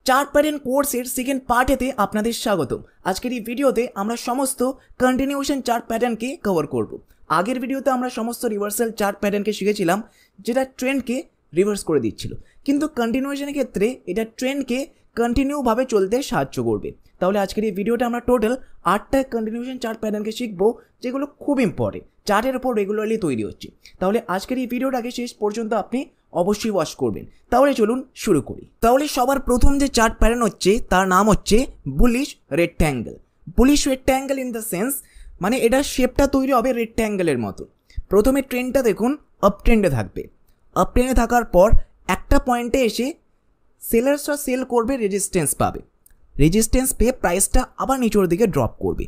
Chart pattern কোর্সের second পার্টেতে আপনাদের স্বাগতম। আজকের এই ভিডিওতে আমরা সমস্ত কন্টিনিউশন চার্ট প্যাটার্নকে কভার করব। আগের ভিডিওতে আমরা সমস্ত রিভার্সাল চার্ট প্যাটার্নকে শিখেছিলাম, যেটা ট্রেন্ডকে রিভার্স করে দিচ্ছিল, কিন্তু কন্টিনিউশনের ক্ষেত্রে এটা ট্রেন্ডকে কন্টিনিউভাবে চলতে সাহায্য করবে। তাহলে আজকের এই ভিডিওটা আমরা টোটাল 8টা কন্টিনিউশন চার্ট প্যাটার্নকে শিখবো, যেগুলো খুব ইম্পর্টেন্ট, চার্টের ওপর রেগুলারলি তৈরি হচ্ছে। তাহলে আজকের এই ভিডিওটাকে শেষ পর্যন্ত আপনি অবশ্যই ওয়াচ করবেন। তাহলে চলুন শুরু করি। তাহলে সবার প্রথম যে চার্ট প্যাটার্ন হচ্ছে তার নাম হচ্ছে bullish rectangle. Bullish rectangle in the sense, মানে এটা শেপটা তৈরি হবে রেক্ট্যাঙ্গেলের মতো। প্রথমে ট্রেন্ডটা দেখুন আপ ট্রেন্ডে থাকবে। আপ ট্রেন্ডে থাকার পর একটা পয়েন্টে এসে সেলার্সরা সেল করবে, রেজিস্ট্যান্স পাবে। রেজিস্ট্যান্স পেয়ে প্রাইসটা আবার নিচের দিকে ড্রপ করবে।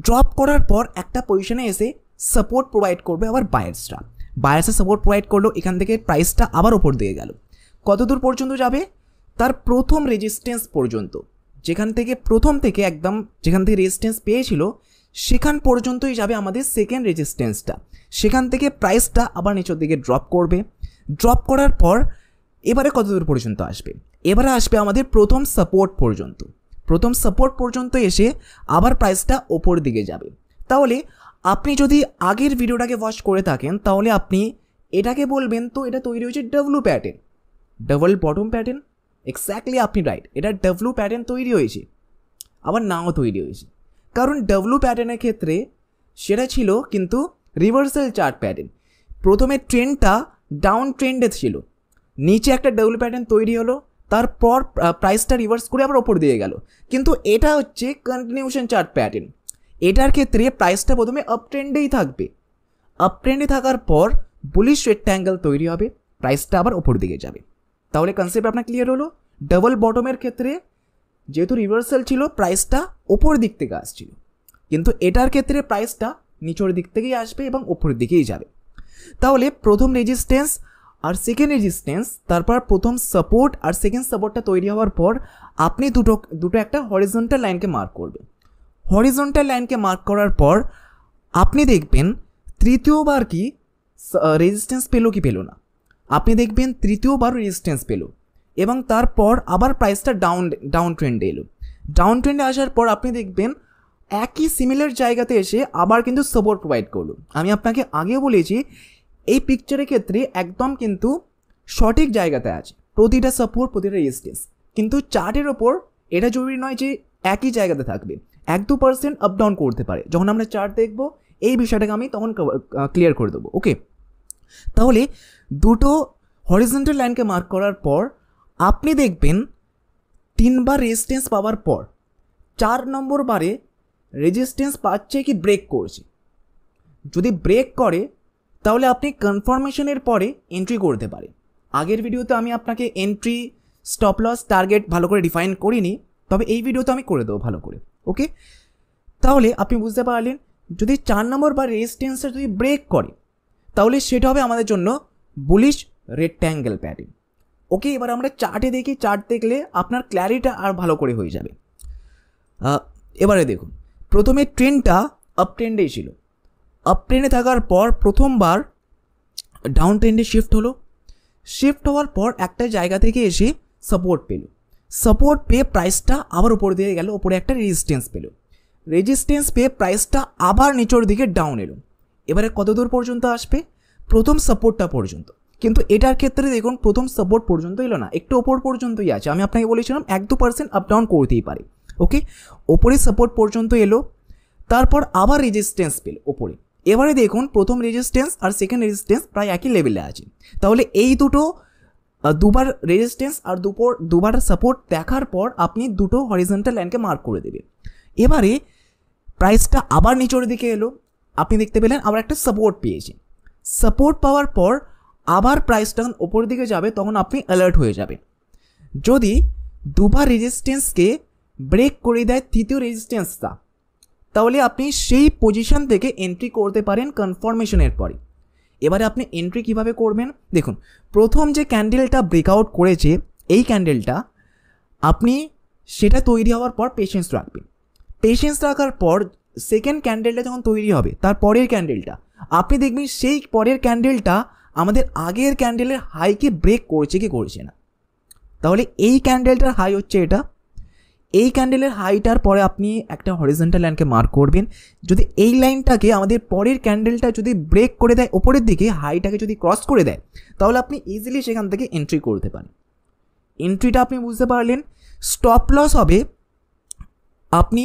ড্রপ করার পর একটা পজিশনে এসে সাপোর্ট প্রোভাইড করবে আবার বায়ার্সরা। বায়ার্সে সাপোর্ট প্রোভাইড করলো, এখান থেকে প্রাইসটা আবার ওপর দিয়ে গেল। কত দূর পর্যন্ত যাবে? তার প্রথম রেজিস্ট্যান্স পর্যন্ত, যেখান থেকে প্রথম থেকে একদম যেখান থেকে রেজিস্ট্যান্স পেয়েছিল সেখান পর্যন্তই যাবে আমাদের সেকেন্ড রেজিস্ট্যান্সটা। সেখান থেকে প্রাইসটা আবার নিচের দিকে ড্রপ করবে। ড্রপ করার পর এবারে কত দূর পর্যন্ত আসবে? এবারে আসবে আমাদের প্রথম সাপোর্ট পর্যন্ত। প্রথম সাপোর্ট পর্যন্ত এসে আবার প্রাইসটা ওপর দিকে যাবে। তাহলে আপনি যদি আগের ভিডিওটাকে ওয়াচ করে থাকেন তাহলে আপনি এটাকে বলবেন তো এটা তৈরি হয়েছে W pattern, double bottom pattern. Exactly আপনি রাইট, এটা ডাব্লু প্যাটার্ন তৈরি হয়েছে, আবার নাও তৈরি হয়েছে। কারণ ডাব্লু প্যাটার্নের ক্ষেত্রে সেটা ছিল কিন্তু রিভার্সাল চার্ট প্যাটার্ন। প্রথমে ট্রেন্ডটা ডাউন ট্রেন্ডে ছিল, নিচে একটা ডাব্লু প্যাটার্ন তৈরি হলো, তারপর প্রাইসটা রিভার্স করে আবার ওপর দিয়ে গেল। কিন্তু এটা হচ্ছে কন্টিনিউশন চার্ট প্যাটার্ন। এটার ক্ষেত্রে প্রাইসটা প্রথমে আপ ট্রেন্ডেই থাকবে। আপ ট্রেন্ডে থাকার পর বুলিশ রেক্ট্যাঙ্গেল তৈরি হবে, প্রাইসটা আবার ওপর দিকে যাবে। তাহলে কনসেপ্ট আপনার ক্লিয়ার হলো। ডাবল বটমের ক্ষেত্রে যেহেতু রিভার্সাল ছিল, প্রাইসটা ওপর দিক থেকে আসছিল, কিন্তু এটার ক্ষেত্রে প্রাইসটা নিচের দিক থেকেই আসবে এবং ওপরের দিকেই যাবে। তাহলে প্রথম রেজিস্ট্যান্স আর সেকেন্ড রেজিস্ট্যান্স, তারপর প্রথম সাপোর্ট আর সেকেন্ড সাপোর্টটা তৈরি হওয়ার পর আপনি দুটো একটা হরিজন্টাল লাইনকে মার্ক করবেন। হরিজন্টাল লাইনকে মার্ক করার পর আপনি দেখবেন তৃতীয়বার কি রেজিস্ট্যান্স পেলো কি পেলো না। আপনি দেখবেন তৃতীয়বার রেজিস্ট্যান্স পেলো এবং তারপর আবার প্রাইসটা ডাউন ট্রেন্ডে এলো। ডাউন ট্রেন্ডে আসার পর আপনি দেখবেন একই সিমিলার জায়গাতে এসে আবার কিন্তু সাপোর্ট প্রোভাইড করলো। আমি আপনাকে আগেও বলেছি এই পিকচারের ক্ষেত্রে একদম কিন্তু সঠিক জায়গাতে আছে প্রতিটা সাপোর্ট, প্রতিটা রেজিস্ট্যান্স। কিন্তু চার্টের ওপর এটা জরুরি নয় যে একই জায়গাতে থাকবে, 1-2% আপ ডাউন করতে পারে। যখন আমরা চার্ট দেখবো এই বিষয়টাকে আমি তখন ক্লিয়ার করে দেবো। ওকে, তাহলে দুটো হরিজন্টাল লাইনকে মার্ক করার পর আপনি দেখবেন 3বার রেজিস্ট্যান্স পাওয়ার পর 4 নম্বর বারে রেজিস্ট্যান্স পাচ্ছে কি ব্রেক করছে। যদি ব্রেক করে তাহলে আপনি কনফার্মেশনের পরে এন্ট্রি করতে পারেন। আগের ভিডিওতে আমি আপনাকে এন্ট্রি, স্টপ লস, টার্গেট ভালো করে ডিফাইন করিনি, তবে এই ভিডিওতে আমি করে দেবো ভালো করে। ওকে, তাহলে আপনি বুঝতে পারলেন যদি 4 নম্বর বা রেজিস্ট্যান্সটা যদি ব্রেক করে তাহলে সেটা হবে আমাদের জন্য বুলিশ রেক্ট্যাঙ্গেল প্যাটার্ন। ওকে, এবার আমরা চার্টে দেখি। চার্ট দেখলে আপনার ক্ল্যারিটা আর ভালো করে হয়ে যাবে। এবারে দেখুন, প্রথমে ট্রেন্ডটা আপ ট্রেন্ডেই ছিল। আপ ট্রেন্ডে থাকার পর প্রথমবার ডাউন ট্রেন্ডে শিফট হলো। শিফট হওয়ার পর একটা জায়গা থেকে এসে সাপোর্ট পেল। সাপোর্ট পেয়ে প্রাইসটা আবার উপর দিয়ে গেল, উপরে একটা রেজিস্ট্যান্স পেল। রেজিস্ট্যান্স পেয়ে প্রাইসটা আবার নিচের দিকে ডাউন এলো। এবারে কত দূর পর্যন্ত আসবে? প্রথম সাপোর্টটা পর্যন্ত। কিন্তু এটার ক্ষেত্রে দেখুন প্রথম সাপোর্ট পর্যন্ত এলো না, একটু ওপর পর্যন্তই আছে। আমি আপনাকে বলেছিলাম 1-2% আপ ডাউন করতেই পারে। ওকে, ওপরে সাপোর্ট পর্যন্ত এলো, তারপর আবার রেজিস্ট্যান্স পেল ওপরে। এবারে দেখুন প্রথম রেজিস্ট্যান্স আর সেকেন্ড রেজিস্ট্যান্স প্রায় একই লেভেলে আছে। তাহলে এই দুবার রেজিস্ট্যান্স আর দুবার সাপোর্ট দেখার পর আপনি দুটো হরিজন্টাল লাইনকে মার্ক করে দেবে। এবারে প্রাইসটা আবার নিচের দিকে এলো, আপনি দেখতে পেলেন আবার একটা সাপোর্ট পেয়েছে। সাপোর্ট পাওয়ার পর আবার প্রাইসটা যখন ওপর দিকে যাবে তখন আপনি অ্যালার্ট হয়ে যাবেন। যদি দুবার রেজিস্ট্যান্সকে ব্রেক করে দেয় তৃতীয় রেজিস্ট্যান্সটা, তাহলে আপনি সেই পজিশন থেকে এন্ট্রি করতে পারেন কনফার্মেশনের পরে। এবারে আপনি এন্ট্রি কিভাবে করবেন দেখুন। প্রথম যে ক্যান্ডেলটা ব্রেকআউট করেছে এই ক্যান্ডেলটা, আপনি সেটা তৈরি হওয়ার পর পেশেন্স রাখবেন। পেশেন্স রাখার পর সেকেন্ড ক্যান্ডেলটা যখন তৈরি হবে তার পরের ক্যান্ডেলটা, আপনি দেখবেন সেই পরের ক্যান্ডেলটা আমাদের আগের ক্যান্ডেলের হাইকে ব্রেক করছে কি করছে না। তাহলে এই ক্যান্ডেলটার হাই হচ্ছে এটা, এই ক্যান্ডেলের হাইটার পরে আপনি একটা হরিজন্টাল লাইনকে মার্ক করবেন। যদি এই লাইনটাকে আমাদের পরের ক্যান্ডেলটা যদি ব্রেক করে দেয় ওপরের দিকে, হাইটাকে যদি ক্রস করে দেয়, তাহলে আপনি ইজিলি সেখান থেকে এন্ট্রি করতে পারেন। এন্ট্রিটা আপনি বুঝতে পারলেন। স্টপ লস হবে আপনি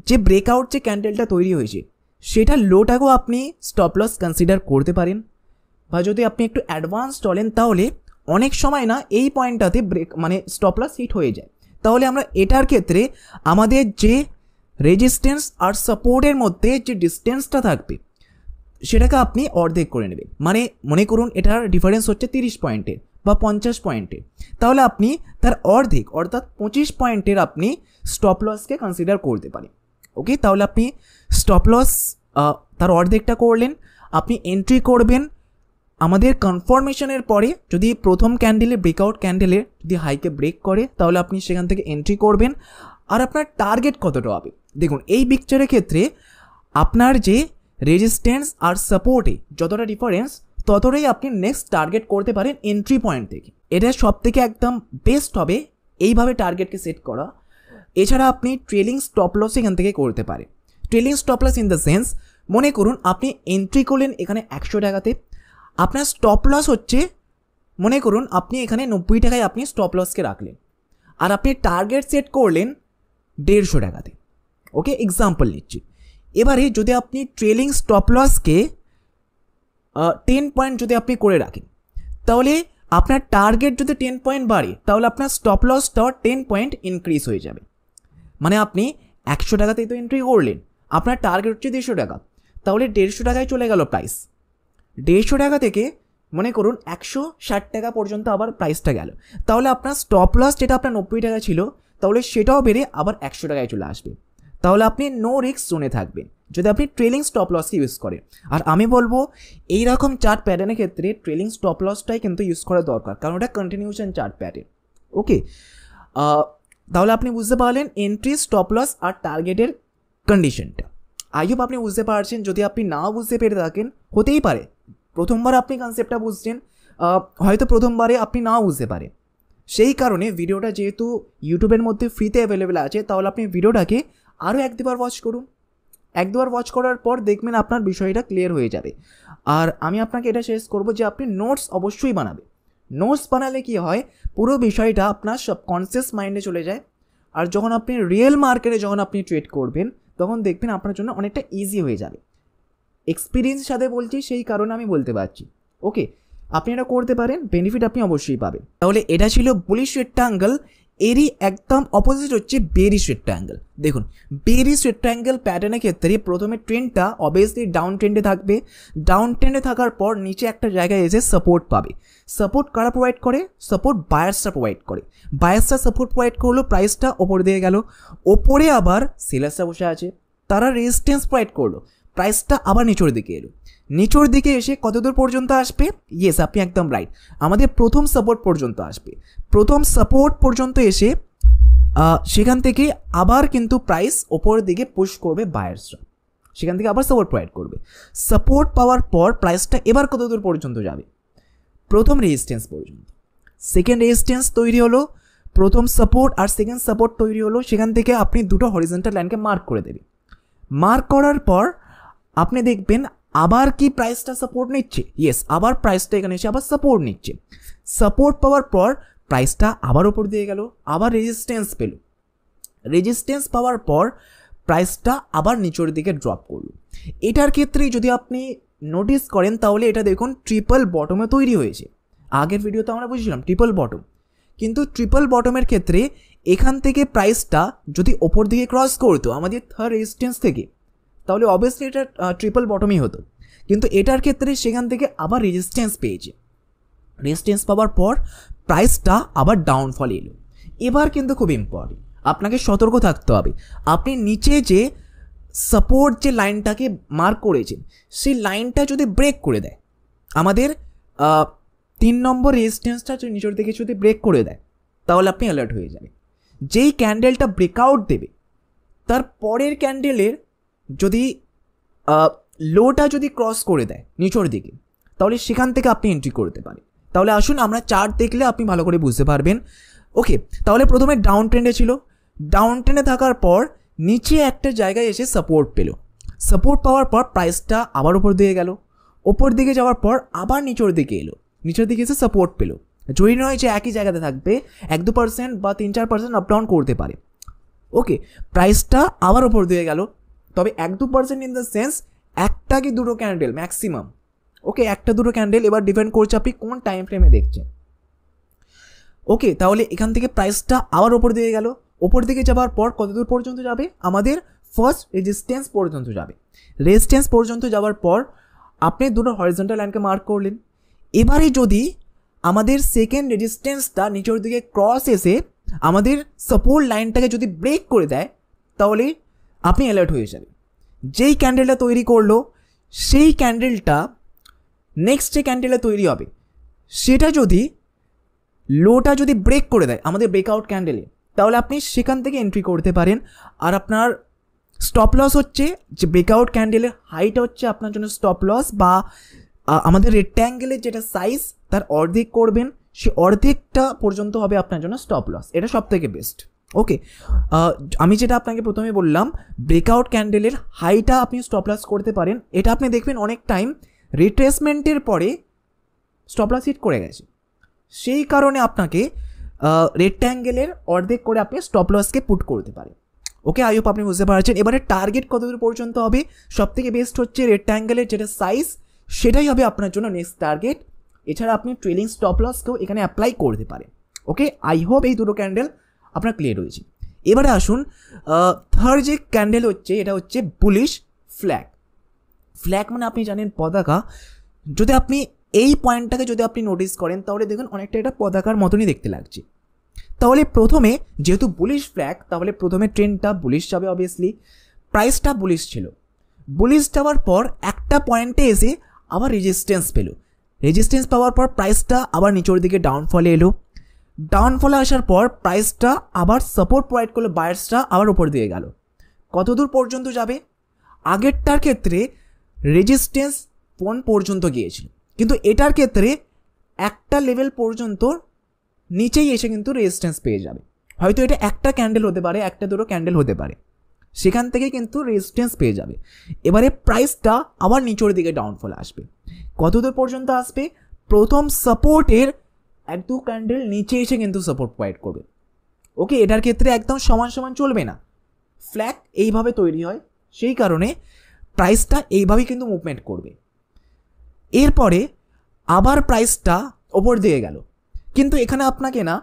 যে ব্রেকআউট যে ক্যান্ডেলটা তৈরি হয়েছে সেটা লোটাকেও আপনি স্টপ লস কনসিডার করতে পারেন, বা যদি আপনি একটু অ্যাডভান্স চলেন তাহলে অনেক সময় না এই পয়েন্টটাতে ব্রেক মানে স্টপ লস হিট হয়ে যায়। তাহলে আমরা এটার ক্ষেত্রে আমাদের যে রেজিস্ট্যান্স আর সাপোর্টের মধ্যে যে ডিস্টেন্সটা থাকবে সেটাকে আপনি অর্ধেক করে নেবেন। মানে মনে করুন এটার ডিফারেন্স হচ্ছে 30 পয়েন্টের বা 50 পয়েন্টের, তাহলে আপনি তার অর্ধেক অর্থাৎ 25 পয়েন্টের আপনি স্টপ লসকে কনসিডার করতে পারেন। ওকে, তাহলে আপনি স্টপ লস তার অর্ধেকটা করলেন। আপনি এন্ট্রি করবেন আমাদের কনফার্মেশনের পরে, যদি প্রথম ক্যান্ডেলে ব্রেকআউট ক্যান্ডেলে যদি হাইকে ব্রেক করে তাহলে আপনি সেখান থেকে এন্ট্রি করবেন। আর আপনার টার্গেট কতটা হবে দেখুন, এই পিকচারের ক্ষেত্রে আপনার যে রেজিস্ট্যান্স আর সাপোর্টে যতটা ডিফারেন্স ততটাই আপনি নেক্সট টার্গেট করতে পারেন এন্ট্রি পয়েন্ট থেকে। এটা সব থেকে একদম বেস্ট হবে এইভাবে টার্গেটকে সেট করা। এছাড়া আপনি ট্রেলিং স্টপ লস এখান থেকে করতে পারেন। Trailing stop loss in the sense, মনে করুন আপনি এন্ট্রি করলেন এখানে 100 টাকাতে, আপনার স্টপ লস হচ্ছে মনে করুন আপনি এখানে 90 টাকায় আপনি স্টপ লসকে রাখলেন, আর আপনি টার্গেট সেট করলেন 150 টাকাতে। ওকে, এক্সাম্পল নিচ্ছি। এবারে যদি আপনি ট্রেলিং স্টপ লসকে 10 পয়েন্ট যদি আপনি করে রাখেন, তাহলে আপনার টার্গেট যদি 10 পয়েন্ট বাড়ে তাহলে আপনার স্টপ লসটাও 10 পয়েন্ট ইনক্রিজ হয়ে যাবে। মানে আপনি 100 টাকাতেই তো এন্ট্রি করলেন, আপনার টার্গেট হচ্ছে 150 টাকা, তাহলে 150 টাকায় চলে গেল প্রাইস। 150 টাকা থেকে মনে করুন 160 টাকা পর্যন্ত আবার প্রাইসটা গেল, তাহলে আপনার স্টপ লস যেটা আপনার 90 টাকা ছিল তাহলে সেটাও বেড়ে আবার 100 টাকায় চলে আসবে। তাহলে আপনি নো রিস্ক জোনে থাকবেন যদি আপনি ট্রেলিং স্টপ লসকে ইউজ করেন। আর আমি বলবো এইরকম চার্ট প্যাটার্নের ক্ষেত্রে ট্রেলিং স্টপ লসটাই কিন্তু ইউজ করা দরকার, কারণ ওটা কন্টিনিউশন চার্ট প্যাটার্ন। ওকে, তাহলে আপনি বুঝতে পারলেন এন্ট্রি, স্টপ লস আর টার্গেটের কন্ডিশনটা। আই হোপ আপনি বুঝতে পারছেন। যদি আপনি নাও বুঝতে পেরে থাকেন, হতেই পারে প্রথমবার আপনি কনসেপ্টটা বুঝছেন, হয়তো প্রথমবারে আপনি নাও বুঝতে পারেন। সেই কারণে ভিডিওটা যেহেতু ইউটিউবের মধ্যে ফ্রিতে অ্যাভেলেবেল আছে, তাহলে আপনি ভিডিওটাকে আরও 1-2বার ওয়াচ করুন। 1-2বার ওয়াচ করার পর দেখবেন আপনার বিষয়টা ক্লিয়ার হয়ে যাবে। আর আমি আপনাকে এটা শেষ করবো যে আপনি নোটস অবশ্যই বানাবে। নোটস বানালে কি হয়, পুরো বিষয়টা আপনার সাবকনসিয়াস মাইন্ডে চলে যায়, আর যখন আপনি রিয়েল মার্কেটে যখন আপনি ট্রেড করবেন তখন দেখবেন আপনার জন্য অনেকটা ইজি হয়ে যাবে। এক্সপিরিয়েন্সের সাথে বলছি, সেই কারণে আমি বলতে পারছি। ওকে, আপনি এটা করতে পারেন, বেনিফিট আপনি অবশ্যই পাবেন। তাহলে এটা ছিল বুলিশ রেক্ট্যাঙ্গেল, এরই একদম অপোজিট হচ্ছে বেরিশ রেক্ট্যাঙ্গেল। দেখুন, বেরিশ রেক্ট্যাঙ্গেল প্যাটার্নের ক্ষেত্রে প্রথমে ট্রেন্ডটা অবভিয়াসলি ডাউন ট্রেন্ডে থাকবে। ডাউন ট্রেন্ডে থাকার পর নিচে একটা জায়গায় এসে সাপোর্ট পাবে। সাপোর্ট কারা প্রোভাইড করে? সাপোর্ট বায়ার্সরা প্রোভাইড করে। বায়ার্সরা সাপোর্ট প্রোভাইড করলো, প্রাইসটা ওপর দিয়ে গেল। ওপরে আবার সেলার্সরা বসে আছে, তারা রেজিস্ট্যান্স প্রোভাইড করলো, প্রাইসটা আবার নিচের দিকে এলো। নিচের দিকে এসে কতদূর পর্যন্ত আসবে? ইয়েস, আপনি একদম রাইট, আমাদের প্রথম সাপোর্ট পর্যন্ত আসবে। প্রথম সাপোর্ট পর্যন্ত এসে সেখান থেকে আবার কিন্তু প্রাইস ওপরের দিকে পুশ করবে বায়ার্সরা, সেখান থেকে আবার সাপোর্ট প্রোভাইড করবে। সাপোর্ট পাওয়ার পর প্রাইসটা এবার কতদূর পর্যন্ত যাবে? প্রথম রেজিস্ট্যান্স পর্যন্ত। সেকেন্ড রেজিস্ট্যান্স তৈরি হলো, প্রথম সাপোর্ট আর সেকেন্ড সাপোর্ট তৈরি হলো, সেখান থেকে আপনি দুটো হরিজন্টাল লাইনকে মার্ক করে দেবেন। মার্ক করার পর আপনি দেখবেন আবার কি প্রাইসটা সাপোর্ট নিচ্ছে? ইয়েস, আবার প্রাইসটা এখানে এসে আবার সাপোর্ট নিচ্ছে। সাপোর্ট পাওয়ার পর প্রাইসটা আবার ওপর দিয়ে গেল, আবার রেজিস্ট্যান্স পেল। রেজিস্ট্যান্স পাওয়ার পর প্রাইসটা আবার নিচের দিকে ড্রপ করলো। এটার ক্ষেত্রে যদি আপনি নোটিস করেন তাহলে এটা দেখুন ট্রিপল বটমে তৈরি হয়েছে। আগের ভিডিওতে আমরা বুঝছিলাম ট্রিপল বটম, কিন্তু ট্রিপল বটমের ক্ষেত্রে এখান থেকে প্রাইসটা যদি ওপর দিকে ক্রস করতো আমাদের থার্ড রেজিস্ট্যান্স থেকে, তাহলে অবভিয়াসলি এটা ট্রিপল বটমই হতো। কিন্তু এটার ক্ষেত্রে সেখান থেকে আবার রেজিস্ট্যান্স পেয়েছে। রেজিস্ট্যান্স পাওয়ার পর প্রাইসটা আবার ডাউনফল এলো। এবার কিন্তু খুব ইম্পর্টেন্ট, আপনাকে সতর্ক থাকতে হবে। আপনি নিচে যে সাপোর্ট যে লাইনটাকে মার্ক করেছেন সেই লাইনটা যদি ব্রেক করে দেয়, আমাদের 3 নম্বর রেজিস্ট্যান্সটা নিচের দিকে যদি ব্রেক করে দেয়, তাহলে আপনি অ্যালার্ট হয়ে যাবেন। যেই ক্যান্ডেলটা ব্রেকআউট দেবে তার পরের ক্যান্ডেলের যদি লোটা যদি ক্রস করে দেয় নিচের দিকে, তাহলে সেখান থেকে আপনি এন্ট্রি করতে পারেন। তাহলে আসুন আমরা চার্ট দেখলে আপনি ভালো করে বুঝতে পারবেন। ওকে, তাহলে প্রথমে ডাউন ট্রেন্ডে ছিল, ডাউন ট্রেন্ডে থাকার পর নিচে একটা জায়গায় এসে সাপোর্ট পেল, সাপোর্ট পাওয়ার পর প্রাইসটা আবার উপর দিকে গেল, ওপর দিকে যাওয়ার পর আবার নিচের দিকে এলো, নিচের দিকে এসে সাপোর্ট পেল। জরুরি নয় যে একই জায়গাতে থাকবে, 1-2% বা 3-4% আপ ডাউন করতে পারে। ওকে, প্রাইসটা আবার উপর দিকে গেল, তবে 1-2% ইন দ্য সেন্স একটা কি দুটো ক্যান্ডেল ম্যাক্সিমাম। ওকে, একটা দুটো ক্যান্ডেল, এবার ডিপেন্ড করছে আপনি কোন টাইম ফ্রেমে দেখছেন। ওকে, তাহলে এখান থেকে প্রাইসটা আবার ওপর দিকে গেল, ওপর দিকে যাওয়ার পর কত দূর পর্যন্ত যাবে, আমাদের ফার্স্ট রেজিস্ট্যান্স পর্যন্ত যাবে। রেজিস্ট্যান্স পর্যন্ত যাওয়ার পর আপনি দুটো হরিজন্টাল লাইনকে মার্ক করলেন। এবারে যদি আমাদের সেকেন্ড রেজিস্ট্যান্সটা নিচের দিকে ক্রস এসে আমাদের সাপোর্ট লাইনটাকে যদি ব্রেক করে দেয়, তাহলে আপনি অ্যালার্ট হয়ে যাবেন। যেই ক্যান্ডেলটা তৈরি করলো সেই ক্যান্ডেলটা নেক্সট যে ক্যান্ডেলটা তৈরি হবে সেটা যদি লোটা যদি ব্রেক করে দেয় আমাদের ব্রেকআউট ক্যান্ডেলে, তাহলে আপনি সেখান থেকে এন্ট্রি করতে পারেন। আর আপনার স্টপ লস হচ্ছে যে ব্রেকআউট ক্যান্ডেলের হাইটা হচ্ছে আপনার জন্য স্টপ লস, বা আমাদের রেক্ট্যাঙ্গেলের যেটা সাইজ তার অর্ধেক করবেন, সে অর্ধেকটা পর্যন্ত হবে আপনার জন্য স্টপ লস। এটা সব থেকে বেস্ট। ওকে, আমি যেটা আপনাকে প্রথমে বললাম, ব্রেকআউট ক্যান্ডেলের হাইটা আপনি স্টপ লস করতে পারেন। এটা আপনি দেখবেন অনেক টাইম রিট্রেসমেন্টের পরে স্টপ লস হিট করে গেছে, সেই কারণে আপনাকে রেক্ট্যাঙ্গেলের অর্ধেক করে আপনি স্টপ লসকে পুট করতে পারেন। ওকে, আই হোপ আপনি বুঝতে পারছেন। এবারে টার্গেট কত দূর পর্যন্ত হবে, সব থেকে বেস্ট হচ্ছে রেক্ট্যাঙ্গেলের যেটা সাইজ সেটাই হবে আপনার জন্য নেক্সট টার্গেট। এছাড়া আপনি ট্রেলিং স্টপ লসকেও এখানে অ্যাপ্লাই করতে পারেন। ওকে, আই হোপ এই দুটো ক্যান্ডেল আপনার ক্লিয়ার হয়েছে। এবারে আসুন থার্ড যে ক্যান্ডেল হচ্ছে, এটা হচ্ছে বুলিশ ফ্ল্যাগ। ফ্ল্যাগ মানে আপনি জানেন পতাকা। যদি আপনি এই পয়েন্টটাকে যদি আপনি নোটিস করেন তাহলে দেখুন অনেকটা এটা পতাকার মতনই দেখতে লাগছে। তাহলে প্রথমে যেহেতু বুলিশ ফ্ল্যাগ, তাহলে প্রথমে ট্রেন্ডটা বুলিশ যাবে অবভিয়াসলি। প্রাইসটা বুলিশ ছিল, বুলিশ যাওয়ার পর একটা পয়েন্টে এসে আবার রেজিস্ট্যান্স পেল, রেজিস্ট্যান্স পাওয়ার পর প্রাইসটা আবার নিচের দিকে ডাউনফলে এলো, ডাউনফলে আসার পর প্রাইসটা আবার সাপোর্ট প্রোভাইড করলো, বায়ার্সটা আবার উপর দিয়ে গেল। কত দূর পর্যন্ত যাবে, আগেরটার ক্ষেত্রে রেজিস্ট্যান্স পর্যন্ত গিয়েছিল, কিন্তু এটার ক্ষেত্রে একটা লেভেল পর্যন্ত নিচেই এসে কিন্তু রেজিস্ট্যান্স পেয়ে যাবে। হয়তো এটা একটা ক্যান্ডেল হতে পারে, একটা দুটো ক্যান্ডেল হতে পারে, সেখান থেকে কিন্তু রেজিস্ট্যান্স পেয়ে যাবে। এবারে প্রাইসটা আবার নিচের দিকে ডাউনফলে আসবে। কত দূর পর্যন্ত আসবে, প্রথম সাপোর্টের 1-2 ক্যান্ডেল নিচে এসে কিন্তু সাপোর্ট প্রোভাইড করবে। ওকে, এটার ক্ষেত্রে একদম সমান সমান চলবে না, ফ্ল্যাগ এইভাবে তৈরি হয়, সেই কারণে প্রাইসটা এইভাবেই কিন্তু মুভমেন্ট করবে। এরপরে আবার প্রাইসটা ওপর দিয়ে গেল, কিন্তু এখানে আপনাকে না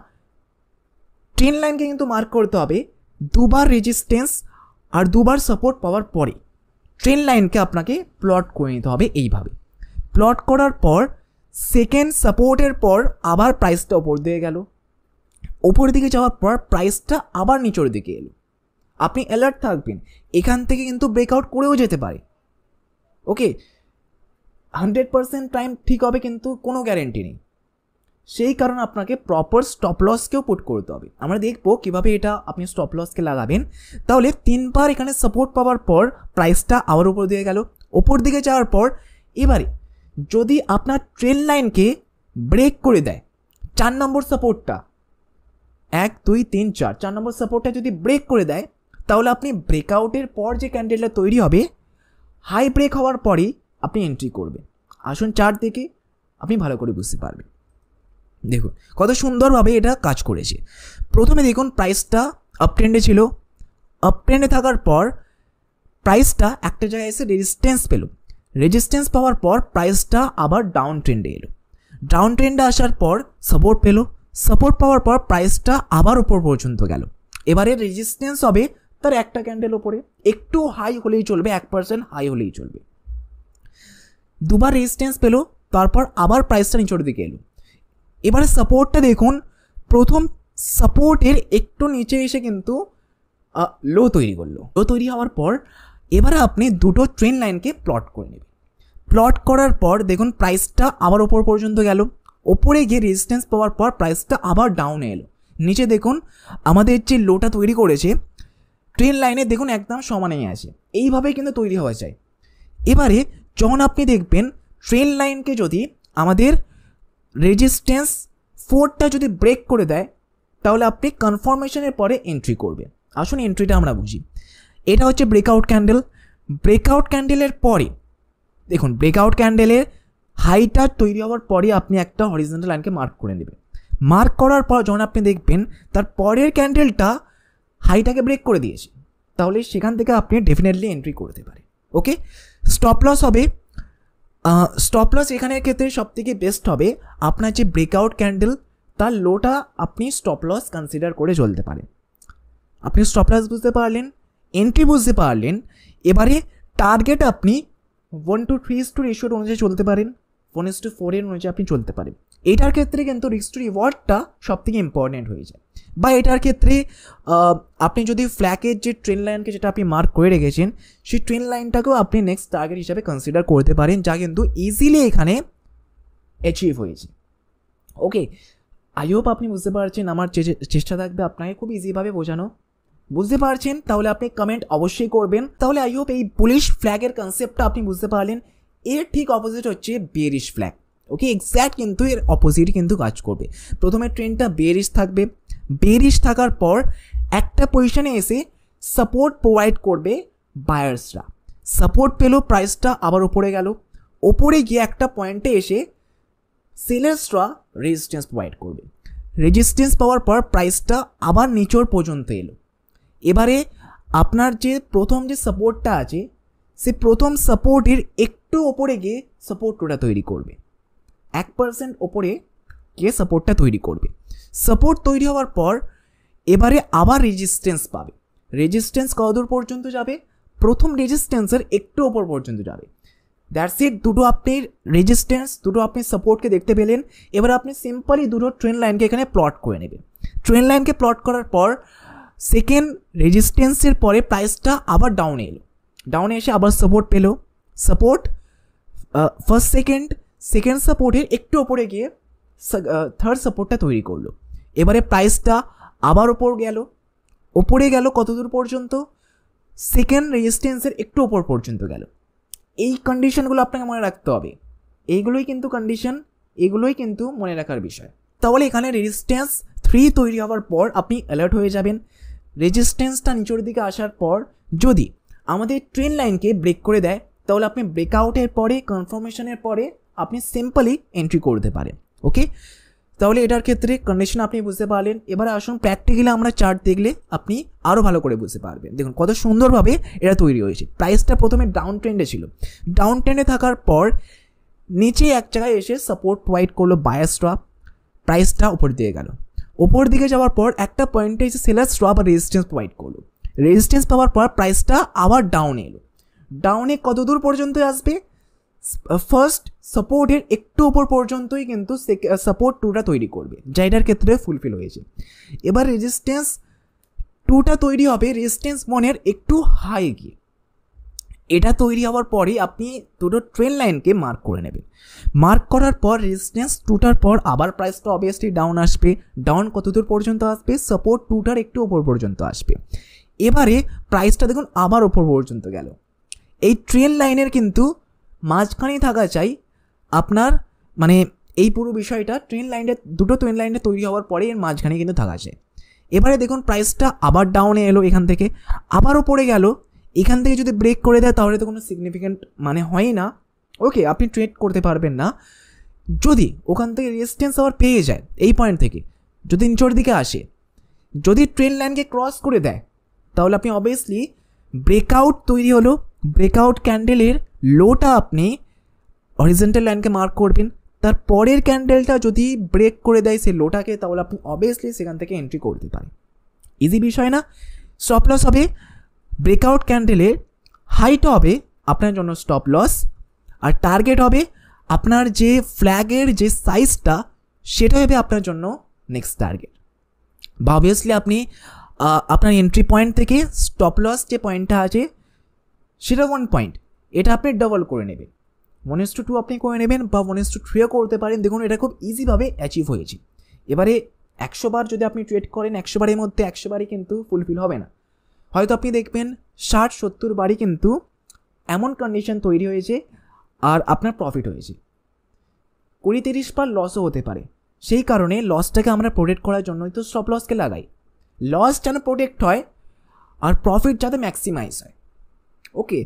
ট্রেন লাইনকে কিন্তু মার্ক করতে হবে। দুবার রেজিস্ট্যান্স আর দুবার সাপোর্ট পাওয়ার পরে ট্রেন লাইনকে আপনাকে প্লট করে নিতে হবে। এইভাবে প্লট করার পর সেকেন্ড সাপোর্টের পর আবার প্রাইসটা ওপর দিয়ে গেল, ওপর দিকে যাওয়ার পর প্রাইসটা আবার নিচের দিকে এলো। আপনি অ্যালার্ট থাকবেন, এখান থেকে কিন্তু ব্রেকআউট করেও যেতে পারে। ওকে, 100% টাইম ঠিক হবে কিন্তু কোনো গ্যারেন্টি নেই, সেই কারণে আপনাকে প্রপার স্টপ লসকেও পুট করতে হবে। আমরা দেখবো কীভাবে এটা আপনি স্টপ লসকে লাগাবেন। তাহলে 3বার এখানে সাপোর্ট পাওয়ার পর প্রাইসটা আবার উপর দিকে গেল, ওপর দিকে যাওয়ার পর এবারে যদি আপনার ট্রেন লাইনকে ব্রেক করে দেয় 4 নম্বর সাপোর্টটা, 1 2 3 4 নম্বর সাপোর্টটা যদি ব্রেক করে দেয়, তাহলে আপনি ব্রেকআউটের পর যে ক্যান্ডেলটা তৈরি হবে হাই ব্রেক হওয়ার পরেই আপনি এন্ট্রি করবেন। আসুন চার্ট দেখে আপনি ভালো করে বুঝতে পারবেন। দেখুন কত সুন্দরভাবে এটা কাজ করেছে। প্রথমে দেখুন প্রাইসটা আপ ট্রেন্ডে ছিল, আপ ট্রেন্ডে থাকার পর প্রাইসটা একটা জায়গায় এসে রেজিস্ট্যান্স পেল, রেজিস্ট্যান্স পাওয়ার পর প্রাইসটা আবার ডাউন ট্রেন্ডে এলো, ডাউন ট্রেন্ডে আসার পর সাপোর্ট পেল, সাপোর্ট পাওয়ার পর প্রাইসটা আবার উপর পর্যন্ত গেল। এবারে রেজিস্ট্যান্স হবে তার একটা ক্যান্ডেল ওপরে, একটু হাই হলেই চলবে, 1% হাই হলেই চলবে। দুবার রেজিস্ট্যান্স পেল, তারপর আবার প্রাইসটা নিচের দিকে এলো। এবারে সাপোর্টটা দেখুন, প্রথম সাপোর্টের একটু নিচে এসে কিন্তু লো তৈরি করলো। লো তৈরি হওয়ার পর এবারে আপনি দুটো ট্রেন লাইনকে প্লট করে নেবেন। প্লট করার পর দেখুন প্রাইসটা আবার ওপর পর্যন্ত গেল, ওপরে গিয়ে রেজিস্ট্যান্স পাওয়ার পর প্রাইসটা আবার ডাউনে এলো। নিচে দেখুন আমাদের যে লোটা তৈরি করেছে ট্রেন লাইনে দেখুন একদম সমানেই আছে, এইভাবেই কিন্তু তৈরি হওয়া যায়। এবারে যখন আপনি দেখবেন ট্রেন লাইনকে যদি আমাদের রেজিস্ট্যান্স 4টা যদি ব্রেক করে দেয় তাহলে আপনি কনফার্মেশনের পরে এন্ট্রি করবে। আসুন এন্ট্রিটা আমরা বুঝি। এটা হচ্ছে ব্রেকআউট ক্যান্ডেল। ব্রেকআউট ক্যান্ডেলের পরে দেখুন, ব্রেকআউট ক্যান্ডেলের হাইটা তৈরি হওয়ার পরে আপনি একটা হরিজন্টাল লাইনকে মার্ক করে নেবেন। মার্ক করার পর যখন আপনি দেখবেন তার পরের ক্যান্ডেলটা হাইটাকে ব্রেক করে দিয়েছে, তাহলে সেখান থেকে আপনি ডেফিনেটলি এন্ট্রি করতে পারেন। ওকে, স্টপ লস হবে, স্টপ লস এখানের ক্ষেত্রে সবথেকে বেস্ট হবে আপনার যে ব্রেকআউট ক্যান্ডেল তার লোটা আপনি স্টপ লস কনসিডার করে চলতে পারেন। আপনি স্টপ লস বুঝতে পারলেন, এন্ট্রি বুঝতে পারলেন। এবারে টার্গেট আপনি 1:3 রেশিওর অনুযায়ী চলতে পারেন, 1:4 অনুযায়ী আপনি চলতে পারেন। এটার ক্ষেত্রে কিন্তু রিস্ক টু রিওয়ার্ডটা সবথেকে ইম্পর্টেন্ট হয়ে যায়। বা এটার ক্ষেত্রে আপনি যদি ফ্ল্যাগের যে ট্রেন লাইনকে যেটা আপনি মার্ক করে রেখেছেন সেই ট্রেন লাইনটাকেও আপনি নেক্সট টার্গেট হিসাবে কনসিডার করতে পারেন, যা কিন্তু ইজিলি এখানে অ্যাচিভ হয়েছে। ওকে, আই হোপ আপনি বুঝতে পারছেন। আমার চেষ্টা থাকবে আপনাকে খুব ইজিভাবে বোঝানো। বুঝতে পারছেন তাহলে আপনি কমেন্ট অবশ্যই করবেন। তাহলে আই হোপ এই বুলিশ ফ্ল্যাগের কনসেপ্টটা আপনি বুঝতে পারলেন। এর ঠিক অপোজিট হচ্ছে বেয়ারিশ ফ্ল্যাগ। ওকে, এক্স্যাক্ট কিন্তু এর অপোজিট কিন্তু কাজ করবে। প্রথমে ট্রেন্ডটা বেয়ারিশ থাকবে, বেয়ারিশ থাকার পর একটা পজিশনে এসে সাপোর্ট প্রোভাইড করবে বায়ার্সরা। সাপোর্ট পেলো, প্রাইসটা আবার ওপরে গেল, ওপরে গিয়ে একটা পয়েন্টে এসে সেলার্সরা রেজিস্ট্যান্স প্রোভাইড করবে। রেজিস্ট্যান্স পাওয়ার পর প্রাইসটা আবার নিচের পর্যন্ত এলো। এবারে আপনার যে প্রথম যে সাপোর্টটা আছে সে প্রথম সাপোর্টের একটু ওপরে গিয়ে সাপোর্টটা তৈরি করবে, 1% ওপরে গিয়ে সাপোর্টটা তৈরি করবে। সাপোর্ট তৈরি হওয়ার পর এবারে আবার রেজিস্ট্যান্স পাবে। রেজিস্ট্যান্স কতদূর পর্যন্ত যাবে? প্রথম রেজিস্ট্যান্সের একটু ওপর পর্যন্ত যাবে। That's it. দুটো আপনি রেজিস্ট্যান্স, দুটো আপনি সাপোর্টকে দেখতে পেলেন। এবার আপনি সিম্পলি দুটো ট্রেন লাইনকে এখানে প্লট করে নেবেন। ট্রেন লাইনকে প্লট করার পর সেকেন্ড রেজিস্ট্যান্সের পরে প্রাইসটা আবার ডাউনে এলো, ডাউনে এসে আবার সাপোর্ট পেলো। সাপোর্ট ফার্স্ট সেকেন্ড সাপোর্টের একটু ওপরে গিয়ে থার্ড সাপোর্টটা তৈরি করলো। এবারে প্রাইসটা আবার ওপরে গেল কতদূর পর্যন্ত? সেকেন্ড রেজিস্ট্যান্সের একটু ওপর পর্যন্ত গেল। এই কন্ডিশনগুলো আপনাকে মনে রাখতে হবে। এইগুলোই কিন্তু কন্ডিশন, এগুলোই কিন্তু মনে রাখার বিষয়। তাহলে এখানে রেজিস্ট্যান্স 3 তৈরি হওয়ার পর আপনি অ্যালার্ট হয়ে যাবেন। রেজিস্ট্যান্সটা নিচের দিকে আসার পর যদি আমাদের ট্রেন লাইনকে ব্রেক করে দেয় তাহলে আপনি ব্রেকআউটের পরে, কনফার্মেশনের পরে আপনি সিম্পলি এন্ট্রি করতে পারেন। ওকে, তাহলে এটার ক্ষেত্রে কন্ডিশন আপনি বুঝতে পারলেন। এবারে আসুন প্র্যাকটিক্যালি আমরা চার্ট দেখলে আপনি আরও ভালো করে বুঝতে পারবেন। দেখুন কত সুন্দরভাবে এটা তৈরি হয়েছে। প্রাইসটা প্রথমে ডাউন ট্রেন্ডে ছিল, ডাউন ট্রেন্ডে থাকার পর নিচে এক জায়গায় এসে সাপোর্ট প্রোভাইড করলো বায়ার্সরা, প্রাইসটা উপর দিকে গেল। ওপর দিকে যাওয়ার পর একটা পয়েন্টে এসে সেলার্সরা আবার রেজিস্ট্যান্স প্রোভাইড করলো। রেজিস্ট্যান্স পাওয়ার পর প্রাইসটা আবার ডাউনে এলো। ডাউনে কত দূর পর্যন্ত আসবে? ফার্স্ট সাপোর্টের একটু ওপর পর্যন্তই কিন্তু সাপোর্ট 2টা তৈরি করবে, যা এটার ক্ষেত্রে ফুলফিল হয়েছে। এবার রেজিস্ট্যান্স 2টা তৈরি হবে রেজিস্ট্যান্স 1-এর একটু হাই গিয়ে। এটা তৈরি হওয়ার পরে আপনি দুটো ট্রেন লাইনকে মার্ক করে নেবেন। মার্ক করার পর রেজিস্ট্যান্স 2টার পর আবার প্রাইসটা অবভিয়াসলি ডাউন আসবে। ডাউন কত দূর পর্যন্ত আসবে? সাপোর্ট 2টার একটু ওপর পর্যন্ত আসবে। এবারে প্রাইসটা দেখুন আবার ওপর পর্যন্ত গেল। এই ট্রেন লাইনের কিন্তু মাঝখানেই থাকা চাই আপনার, মানে এই পুরো বিষয়টা দুটো ট্রেন লাইনটা তৈরি হওয়ার পরে এর মাঝখানে কিন্তু থাকা যায়। এবারে দেখুন প্রাইসটা আবার ডাউনে এলো, এখান থেকে আবারও পড়ে গেল। এখান থেকে যদি ব্রেক করে দেয় তাহলে তো কোনো সিগনিফিক্যান্ট মানে হয় না। ওকে, আপনি ট্রেড করতে পারবেন না। যদি ওখান থেকে রেজিস্ট্যান্স আবার পেয়ে যায় এই পয়েন্ট থেকে, যদি নিচের দিকে আসে, যদি ট্রেন লাইনকে ক্রস করে দেয় তাহলে আপনি অবভিয়াসলি ব্রেকআউট তৈরি হলো, ব্রেকআউট ক্যান্ডেলের লোটা আপনি হরিজন্টাল লাইনকে মার্ক করবেন। তার পরের ক্যান্ডেলটা যদি ব্রেক করে দেয় সেই লোটাকে তাহলে আপনি অবভিয়াসলি সেখান থেকে এন্ট্রি করতে পারেন। ইজি বিষয় না? স্টপ লস হবে ব্রেকআউট ক্যান্ডেলের হাইটা হবে আপনার জন্য স্টপ লস, আর টার্গেট হবে আপনার যে ফ্ল্যাগের যে সাইজটা সেটা হবে আপনার জন্য নেক্সট টার্গেট। বা অবভিয়াসলি আপনি আপনার এন্ট্রি পয়েন্ট থেকে স্টপ লস যে পয়েন্টটা আছে সেটা 1 পয়েন্ট, এটা আপনি ডাবল করে নেবেন। 1:2 আপনি করে নেবেন বা 1:3ও করতে পারেন। দেখুন এটা খুব ইজিভাবে অ্যাচিভ হয়েছে। এবারে 100 বার যদি আপনি ট্রেড করেন 100 বারের মধ্যে 100 বারই কিন্তু ফুলফিল হবে না। হয়তো আপনি দেখবেন 60-70 বারই কিন্তু এমন কন্ডিশন তৈরি হয়েছে আর আপনার প্রফিট হয়েছে। 20-30% লসও হতে পারে। সেই কারণে লসটাকে আমরা প্রোটেক্ট করার জন্যই তো স্টপ লসকে লাগাই। লস যেন প্রোটেক্ট হয় আর প্রফিট যাতে ম্যাক্সিমাইজ হয়। ওকে,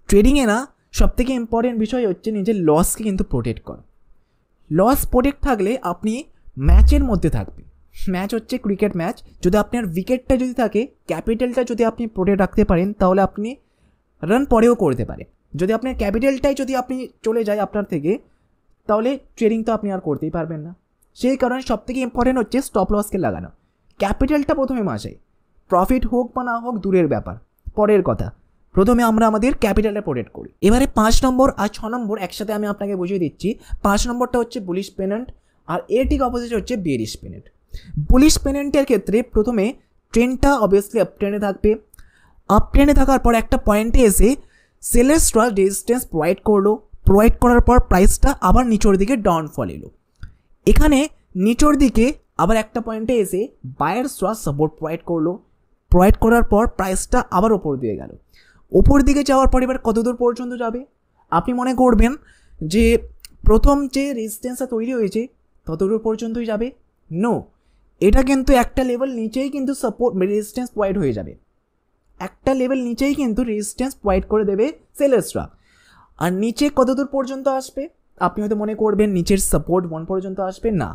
ট্রেডিংয়ে না সবথেকে ইম্পর্টেন্ট বিষয় হচ্ছে নিজের লসকে কিন্তু প্রোটেক্ট করা। লস প্রোটেক্ট থাকলে আপনি ম্যাচের মধ্যে থাকবেন। ম্যাচ হচ্ছে ক্রিকেট ম্যাচ, যদি আপনার উইকেটটা যদি থাকে, ক্যাপিটালটা যদি আপনি প্রোটেক্ট রাখতে পারেন, তাহলে আপনি রান পরেও করতে পারেন। যদি আপনার ক্যাপিটালটাই যদি আপনি চলে যায় আপনার থেকে, তাহলে ট্রেডিং তো আপনি আর করতেই পারবেন না। সেই কারণে সবথেকে ইম্পর্টেন্ট হচ্ছে স্টপ লসকে লাগানো। ক্যাপিটালটা প্রথমে মাসাই, প্রফিট হোক বা না হোক দূরের ব্যাপার, পরের কথা। প্রথমে আমরা আমাদের ক্যাপিটালটা প্রোটেক্ট করি। এবারে 5 নম্বর আর 6 নম্বর একসাথে আমি আপনাকে বুঝিয়ে দিচ্ছি। 5 নম্বরটা হচ্ছে বুলিশ পেনেন্ট, আর এর ঠিক অপোজিট হচ্ছে বেয়ারিশ পেনেন্ট। বুলিশ পেনেন্টের ক্ষেত্রে প্রথমে ট্রেন্ডটা অবভিয়াসলি আপ ট্রেন্ডে থাকবে। আপ ট্রেন্ডে থাকার পর একটা পয়েন্টে এসে সেলার্সরা রেজিস্ট্যান্স প্রোভাইড করার পর প্রাইসটা আবার নিচের দিকে ডাউনফল এলো। এখানে নিচের দিকে আবার একটা পয়েন্টে এসে বায়ার্সরা সাপোর্ট প্রোভাইড করার পর প্রাইসটা আবার ওপর দিয়ে গেল। ওপর দিকে যাওয়ার পর এবার কতদূর পর্যন্ত যাবে? আপনি মনে করবেন যে প্রথম যে রেজিস্ট্যান্সটা তৈরি হয়েছে ততদূর পর্যন্তই যাবে। নো, এটা কিন্তু একটা লেভেল নিচেই কিন্তু সাপোর্ট রেজিস্ট্যান্স প্রোভাইড হয়ে যাবে। একটা লেভেল নিচেই কিন্তু রেজিস্ট্যান্স প্রোভাইড করে দেবে সেলার্সরা। আর নিচে কতদূর পর্যন্ত আসবে? আপনি হয়তো মনে করবেন নিচের সাপোর্ট 1 পর্যন্ত আসবে। না,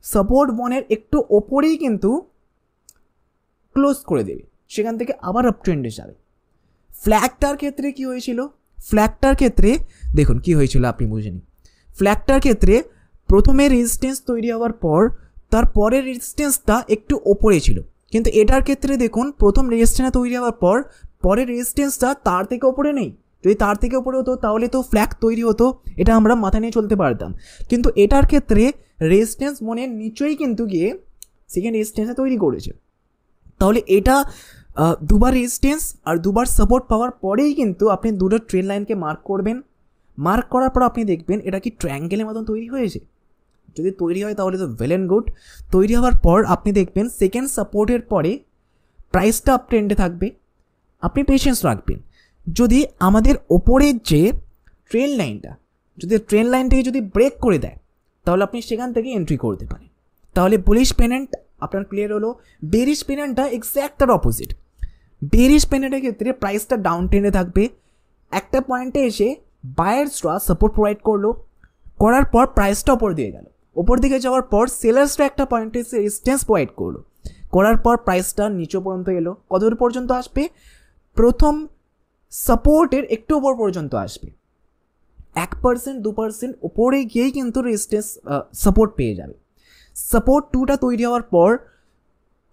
সাপোর্ট 1-এর একটু ওপরেই কিন্তু ক্লোজ করে দেবে, সেখান থেকে আবার আপ ট্রেন্ডে যাবে। ফ্ল্যাগটার ক্ষেত্রে কি হয়েছিল? ফ্ল্যাগটার ক্ষেত্রে দেখুন কি হয়েছিল, আপনি বুঝে নিন। ফ্ল্যাগটার ক্ষেত্রে প্রথমে রেজিস্ট্যান্স তৈরি হওয়ার পর তারপরের রেজিস্ট্যান্সটা একটু ওপরে ছিল, কিন্তু এটার ক্ষেত্রে দেখুন প্রথম রেজিস্ট্যান্স তৈরি হওয়ার পর পরের রেজিস্ট্যান্সটা তার থেকে ওপরে নেই। যদি তার থেকে ওপরে হতো তাহলে তো ফ্ল্যাগ তৈরি হতো, এটা আমরা মাথা নিয়ে চলতে পারতাম। কিন্তু এটার ক্ষেত্রে রেজিস্ট্যান্স মনে নিচেই কিন্তু গিয়ে সেকেন্ড রেজিস্ট্যান্সে তৈরি করেছে। তাহলে এটা দুবার রেজিস্ট্যান্স আর দুবার সাপোর্ট পাওয়ার পরেই কিন্তু আপনি দুটো ট্রেন লাইনকে মার্ক করবেন। মার্ক করার পর আপনি দেখবেন এটা কি ট্রায়াঙ্গেলের মতন তৈরি হয়েছে। যদি তৈরি হয় তাহলে তো ওয়েল অ্যান্ড গুড। তৈরি হওয়ার পর আপনি দেখবেন সেকেন্ড সাপোর্টের পরে প্রাইসটা আপ ট্রেন্ডে থাকবে। আপনি পেশেন্স রাখবেন। যদি আমাদের ওপরের যে ট্রেন লাইনটাকে যদি ব্রেক করে দেয়, তাহলে আপনি সেখান থেকে এন্ট্রি করতে পারেন। তাহলে বুলিশ পেনেন্ট আপনার ক্লিয়ার হলো। বেয়ারিশ পেনেন্টটা এক্স্যাক্ট তার অপোজিট। বেয়ারিশ পেনেন্টের ক্ষেত্রে প্রাইসটা ডাউন ট্রেন্ডে থাকবে। একটা পয়েন্টে এসে বায়ার্সরা সাপোর্ট প্রোভাইড করার পর প্রাইসটা ওপর দিয়ে গেল। ওপর দিকে যাওয়ার পর সেলার্সরা একটা পয়েন্টে এসে রেজিস্ট্যান্স প্রোভাইড করার পর প্রাইসটা নিচে পর্যন্ত এলো। কতদূর পর্যন্ত আসবে? প্রথম সাপোর্টের একটু ওপর পর্যন্ত আসবে। 1% 2% ওপরে গিয়েই কিন্তু রেজিস্ট্যান্স সাপোর্ট পেয়ে যাবে। সাপোর্ট 2টা তৈরি হওয়ার পর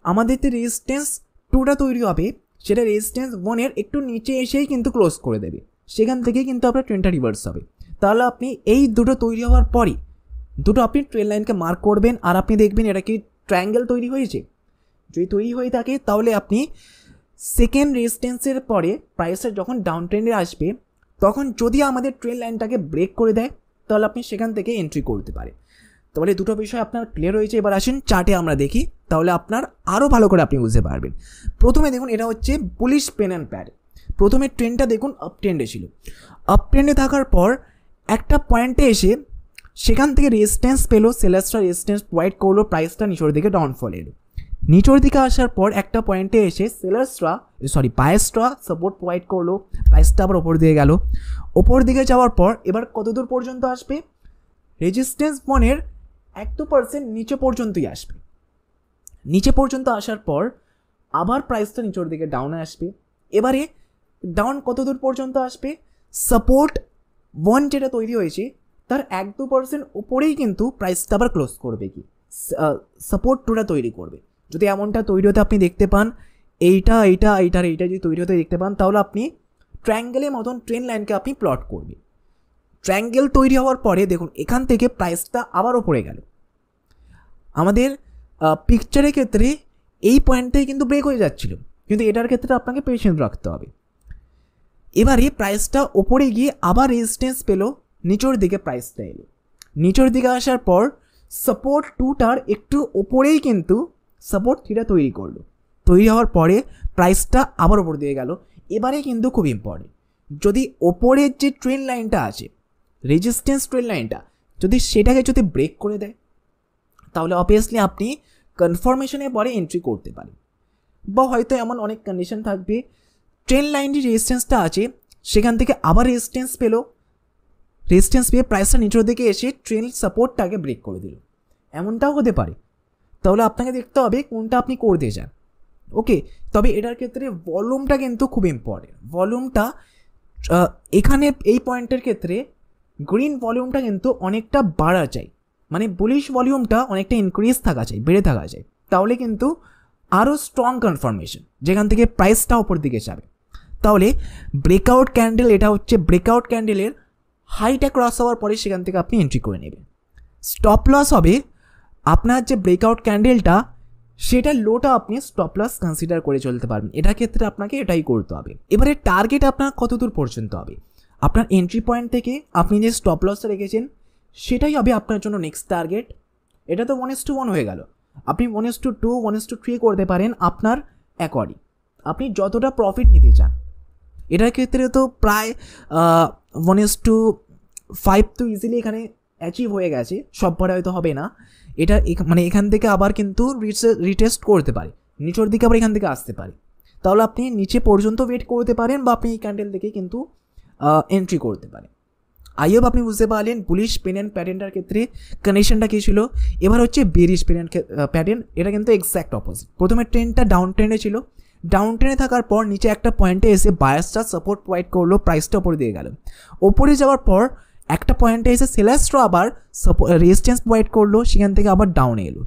আমাদের যে রেজিস্ট্যান্স 2টা তৈরি হবে সেটা রেজিস্ট্যান্স 1-এর একটু নিচে এসেই কিন্তু ক্লোজ করে দেবে। সেখান থেকেই কিন্তু আপনার ট্রেনটা রিভার্স হবে। তাহলে আপনি এই দুটো তৈরি হওয়ার পরই দুটো আপনি ট্রেন লাইনকে মার্ক করবেন, আর আপনি দেখবেন এটা কি ট্রায়াঙ্গেল তৈরি হয়েছে। যদি তৈরি হয়ে থাকে তাহলে আপনি সেকেন্ড রেজিস্ট্যান্সের পরে প্রাইসটা যখন ডাউন ট্রেন্ডে আসবে, তখন যদি আমাদের ট্রেন লাইনটাকে ব্রেক করে দেয় তাহলে আপনি সেখান থেকে এন্ট্রি করতে পারেন। তাহলে দুটো বিষয় আপনার ক্লিয়ার হয়েছে। এবার আসেন চার্টে আমরা দেখি, তাহলে আপনার আরও ভালো করে আপনি বুঝতে পারবেন। প্রথমে দেখুন এটা হচ্ছে বুলিশ পেনেন্ট প্যাড। প্রথমে ট্রেন্ডটা দেখুন আপ ট্রেন্ডে ছিল। আপ ট্রেন্ডে থাকার পর একটা পয়েন্টে এসে সেখান থেকে রেজিস্ট্যান্স পেলো, সেলার্সরা রেজিস্ট্যান্স প্রোভাইড করলো, প্রাইসটা নিচের দিকে ডাউনফল এলো। নিচের দিকে আসার পর একটা পয়েন্টে এসে বায়ার্সরা সাপোর্ট প্রোভাইড করলো, প্রাইসটা আবার ওপর দিয়ে গেল। ওপর দিকে যাওয়ার পর এবার কতদূর পর্যন্ত আসবে? রেজিস্ট্যান্স 1-এর 1-2% নিচে পর্যন্তই আসবে। নিচে পর্যন্ত আসার পর আবার প্রাইসটা নিচের দিকে ডাউনে আসবে। এবারে ডাউন কতদূর পর্যন্ত আসবে? সাপোর্ট 1 যেটা তৈরি হয়েছে তার 1-2% উপরেই কিন্তু প্রাইসটা আবার ক্লোজ করবে, কি সাপোর্ট 2টা তৈরি করবে। যদি এমনটা তৈরি হতে আপনি দেখতে পান, এইটা যদি তৈরি হতে দেখতে পান, তাহলে আপনি ট্রায়াঙ্গেলের মতন ট্রেন লাইনকে আপনি প্লট করবেন। ট্রায়াঙ্গেল তৈরি হওয়ার পরে দেখুন এখান থেকে প্রাইসটা আবার ওপরে গেল। আমাদের পিকচারের ক্ষেত্রে এই পয়েন্টটাই কিন্তু ব্রেক হয়ে যাচ্ছিল, কিন্তু এটার ক্ষেত্রে আপনাকে পেশেন্স রাখতে হবে। এবারে প্রাইসটা ওপরে গিয়ে আবার রেজিস্ট্যান্স পেলো, নিচের দিকে প্রাইসটা এলো। নিচের দিকে আসার পর সাপোর্ট 2টার একটু ওপরেই কিন্তু সাপোর্ট 3টা তৈরি করলো। তৈরি হওয়ার পরে প্রাইসটা আবার ওপর দিয়ে গেল। এবারে কিন্তু খুব ইম্পর্টেন্ট, যদি ওপরের যে ট্রেন লাইনটা আছে রেজিস্ট্যান্স ট্রেন লাইনটা সেটাকে যদি ব্রেক করে দেয় তাহলে অবভিয়াসলি আপনি কনফার্মেশনের পরে এন্ট্রি করতে পারেন। বা হয়তো এমন অনেক কন্ডিশন থাকবে ট্রেন্ড লাইনটি রেজিস্ট্যান্সটা আছে সেখান থেকে আবার রেজিস্ট্যান্স পেয়ে প্রাইসটা নিচের দিকে এসে ট্রেন্ড সাপোর্টটাকে ব্রেক করে দিল, এমনটাও হতে পারে। তাহলে আপনাকে দেখতে হবে কোনটা আপনি করতে চান। ওকে, তবে এটার ক্ষেত্রে ভলিউমটা কিন্তু খুব ইম্পর্টেন্ট। ভলিউমটা এখানে এই পয়েন্টের ক্ষেত্রে গ্রিন ভলিউমটা কিন্তু অনেকটা বাড়া চাই, মানে বুলিশ ভলিউমটা অনেকটা ইনক্রিজ থাকা চাই, বেড়ে থাকা চাই, তাহলে কিন্তু আরও স্ট্রং কনফার্মেশন যেখান থেকে প্রাইসটা ওপর দিকে যাবে। তাহলে ব্রেকআউট ক্যান্ডেল, এটা হচ্ছে ব্রেকআউট ক্যান্ডেলের হাইটা ক্রস হওয়ার পরে সেখান থেকে আপনি এন্ট্রি করে নেবেন। স্টপ লস হবে আপনার যে ব্রেকআউট ক্যান্ডেলটা সেটা লোটা আপনি স্টপ লস কনসিডার করে চলতে পারবেন। এটার ক্ষেত্রে আপনাকে এটাই করতে হবে। এবারে টার্গেট আপনার কত দূর পর্যন্ত হবে, আপনার এন্ট্রি পয়েন্ট থেকে আপনি যে স্টপ লসটা রেখেছেন সেটাই হবে আপনার জন্য নেক্সট টার্গেট। এটা তো 1:1 হয়ে গেল, আপনি 1:2, 1:3 করতে পারেন আপনার অ্যাকর্ডিং, আপনি যতটা প্রফিট নিতে চান। এটার ক্ষেত্রে তো প্রায় 1:5 তো ইজিলি এখানে অ্যাচিভ হয়ে গেছে, সব পরে হয়তো হবে না। এটা মানে এখান থেকে আবার কিন্তু রিটেস্ট করতে পারে, নিচের দিকে আবার এখান থেকে আসতে পারে। তাহলে আপনি নিচে পর্যন্ত ওয়েট করতে পারেন বা আপনি এই ক্যান্ডেল থেকে কিন্তু এন্ট্রি করতে পারেন। আই হোপ আপনি বুঝতে পারলেন বুলিশ পেন্ডেন্ট প্যাটার্নটার ক্ষেত্রে কানেকশনটা কী ছিল। এবার হচ্ছে বেরিশ পেন্ডেন্ট প্যাটার্ন, এটা কিন্তু এক্স্যাক্ট অপোজিট। প্রথমে ট্রেন্ডটা ডাউন ট্রেন্ডে ছিল, ডাউন ট্রেন্ডে থাকার পর নিচে একটা পয়েন্টে এসে বায়ার্সটা সাপোর্ট প্রোভাইড করলো, প্রাইসটা ওপরে দিয়ে গেল। ওপরে যাওয়ার পর একটা পয়েন্টে এসে সেলার্সরা আবার রেজিস্ট্যান্স প্রোভাইড করলো, সেখান থেকে আবার ডাউনে এলো।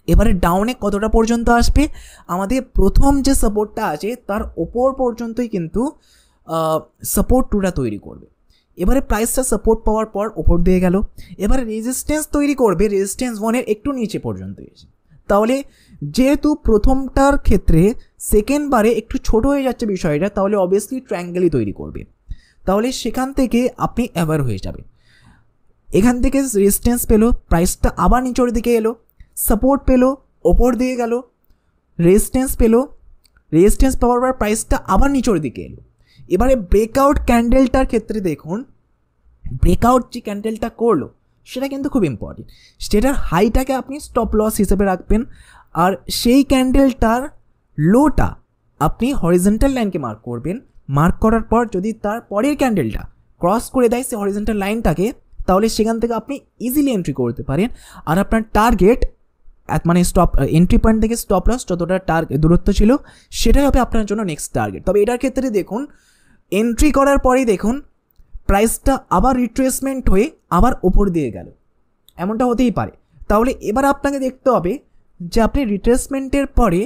এবারে ডাউনে কতটা পর্যন্ত আসবে, আমাদের প্রথম যে সাপোর্টটা আছে তার ওপর পর্যন্তই কিন্তু সাপোর্ট টুটা তৈরি করবে। এবারে প্রাইসটা সাপোর্ট পাওয়ার পর ওপর দিয়ে গেল, এবারে রেজিস্ট্যান্স তৈরি করবে রেজিস্ট্যান্স 1-এর একটু নিচে পর্যন্ত এসে। তাহলে যেহেতু প্রথমটার ক্ষেত্রে সেকেন্ডবারে একটু ছোট হয়ে যাচ্ছে বিষয়টা, তাহলে অবভিয়াসলি ট্রায়াঙ্গেলই তৈরি করবে। তাহলে সেখান থেকে আপনি অ্যাভার হয়ে যাবে। এখান থেকে রেজিস্ট্যান্স পেলো, প্রাইসটা আবার নিচের দিকে এলো, সাপোর্ট পেলো, ওপর দিয়ে গেল, রেজিস্ট্যান্স পেলো, রেজিস্ট্যান্স পাওয়ার পর প্রাইসটা আবার নিচের দিকে এলো। এবারে ব্রেকআউট ক্যান্ডেলটার ক্ষেত্রে দেখুন, ব্রেকআউট যে ক্যান্ডেলটা করলো সেটা কিন্তু খুব ইম্পর্টেন্ট। সেটার হাইটাকে আপনি স্টপ লস হিসেবে রাখবেন, আর সেই ক্যান্ডেলটার লোটা আপনি হরিজন্টাল লাইনকে মার্ক করবেন। মার্ক করার পর যদি তার পরের ক্যান্ডেলটা ক্রস করে দেয় সে হরিজন্টাল লাইনটাকে, তাহলে সেখান থেকে আপনি ইজিলি এন্ট্রি করতে পারেন। আর আপনার টার্গেট মানে স্টপ এন্ট্রি পয়েন্ট থেকে স্টপ লস যতটা দূরত্ব ছিল সেটাই হবে আপনার জন্য নেক্সট টার্গেট। তবে এটার ক্ষেত্রে দেখুন, এন্ট্রি করার পরেই দেখুন প্রাইসটা আবার রিট্রেসমেন্ট হয়ে আবার ওপর দিয়ে গেল, এমনটা হতেই পারে। তাহলে এবার আপনাকে দেখতে হবে যে আপনি রিট্রেসমেন্টের পরে